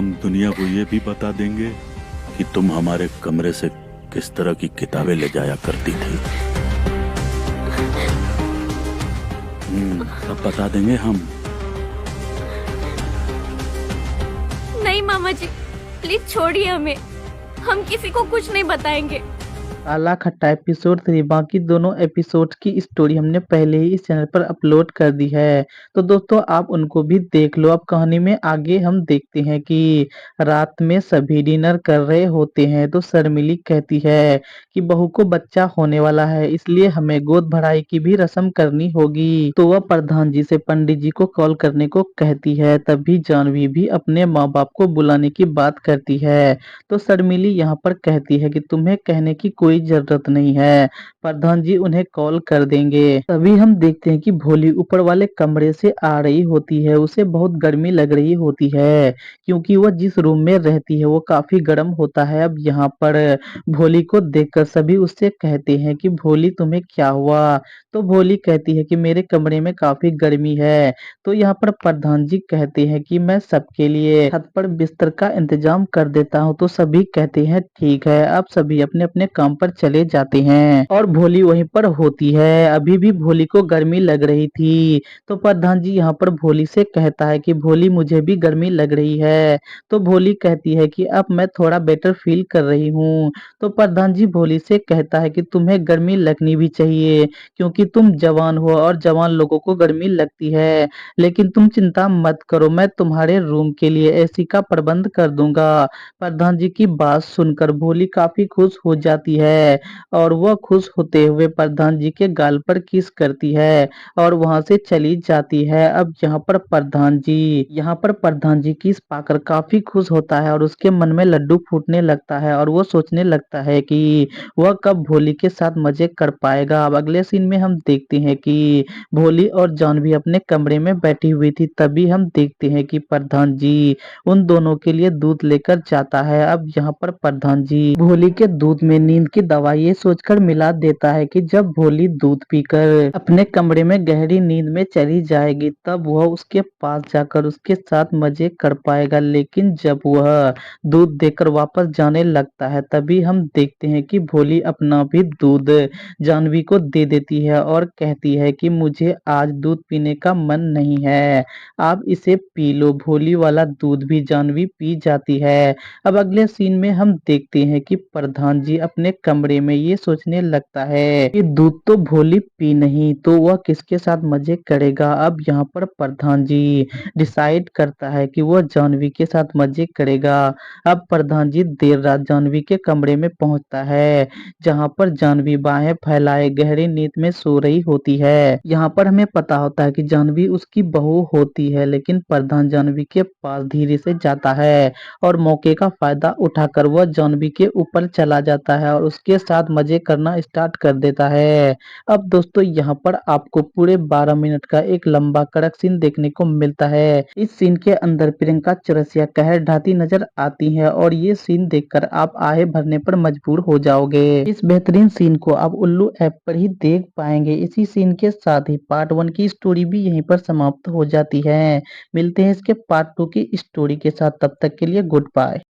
हम दुनिया को ये भी बता देंगे कि तुम हमारे कमरे से किस तरह की किताबें ले जाया करती थी। सब बता देंगे हम। नहीं मामा जी, प्लीज छोड़िए हमें। हम किसी को कुछ नहीं बताएंगे। काला खट्टा एपिसोड 3 बाकी दोनों एपिसोड की स्टोरी हमने पहले ही इस चैनल पर अपलोड कर दी है, तो दोस्तों आप उनको भी देख लो। अब कहानी में आगे हम देखते हैं कि रात में सभी डिनर कर रहे होते हैं तो शर्मिली कहती है कि बहू को बच्चा होने वाला है, इसलिए हमें गोद भराई की भी रस्म करनी होगी। तो वह प्रधान जी से पंडित जी को कॉल करने को कहती है। तभी जानवी भी अपने माँ बाप को बुलाने की बात करती है। तो शर्मिली यहाँ पर कहती है कि तुम्हें कहने की कोई जरूरत नहीं है, प्रधान जी उन्हें कॉल कर देंगे। तभी हम देखते हैं कि भोली ऊपर वाले कमरे से आ रही होती है। उसे बहुत गर्मी लग रही होती है क्योंकि वह जिस रूम में रहती है वो काफी गर्म होता है। अब यहाँ पर भोली को देखकर सभी उससे कहते हैं कि भोली तुम्हें क्या हुआ। तो भोली कहती है कि मेरे कमरे में काफी गर्मी है। तो यहाँ पर प्रधान जी कहते हैं कि मैं सबके लिए छत पर बिस्तर का इंतजाम कर देता हूँ। तो सभी कहते हैं ठीक है। अब सभी अपने अपने काम पर चले जाते हैं और भोली वहीं पर होती है। अभी भी भोली को गर्मी लग रही थी। तो प्रधान जी यहाँ पर भोली से कहता है कि भोली मुझे भी गर्मी लग रही है। तो भोली कहती है कि अब मैं थोड़ा बेटर फील कर रही हूँ। तो प्रधान जी भोली से कहता है कि तुम्हें गर्मी लगनी भी चाहिए क्योंकि तुम जवान हो और जवान लोगों को गर्मी लगती है। लेकिन तुम चिंता मत करो, मैं तुम्हारे रूम के लिए एसी का प्रबंध कर दूंगा। प्रधान जी की बात सुनकर भोली काफी खुश हो जाती है और वह खुश होते हुए प्रधान जी के गाल पर किस करती है और वहां से चली जाती है। अब यहाँ पर प्रधान जी किस पाकर काफी खुश होता है और उसके मन में लड्डू फूटने लगता है और वो सोचने लगता है कि वह कब भोली के साथ मजे कर पाएगा। अब अगले सीन में हम देखते हैं कि भोली और जानवी अपने कमरे में बैठी हुई थी। तभी हम देखते हैं कि प्रधान जी उन दोनों के लिए दूध लेकर जाता है। अब यहाँ पर प्रधान जी भोली के दूध में नींद की दवाई ये सोचकर मिला देता है कि जब भोली दूध पीकर अपने कमरे में गहरी नींद में चली जाएगी तब वह उसके पास जाकर उसके साथ मजे कर पाएगा। लेकिन जब वह दूध देकर वापस जाने लगता है तभी हम देखते हैं कि भोली अपना भी दूध जानवी को दे देती है और कहती है कि मुझे आज दूध पीने का मन नहीं है, आप इसे पी लो। भोली वाला दूध भी जानवी पी जाती है। अब अगले सीन में हम देखते हैं कि प्रधान जी अपने कमरे में ये सोचने लगता है कि दूध तो भोली पी नहीं तो वह किसके साथ मजे करेगा। अब यहाँ पर प्रधान जी डिसाइड करता है कि वह जानवी के साथ मजे करेगा। अब प्रधान जी देर रात जानवी के कमरे में पहुंचता है जहां पर जानवी बाहें फैलाए गहरी नींद में सो रही होती है। यहाँ पर हमें पता होता है कि जानवी उसकी बहू होती है, लेकिन प्रधान जानवी के पास धीरे से जाता है और मौके का फायदा उठाकर वह जानवी के ऊपर चला जाता है और उसके साथ मजे करना स्टार्ट कर देता है। अब दोस्तों यहाँ पर आपको पूरे 12 मिनट का एक लंबा कड़क सीन देखने को मिलता है। इस सीन के अंदर प्रियंका चौरसिया कहर ढाती नजर आती है और ये सीन देखकर आप आहे भरने पर मजबूर हो जाओगे। इस बेहतरीन सीन को आप उल्लू ऐप पर ही देख पाएंगे। इसी सीन के साथ ही पार्ट 1 की स्टोरी भी यहीं पर समाप्त हो जाती है। मिलते हैं इसके पार्ट 2 की स्टोरी के साथ, तब तक के लिए गुड बाय।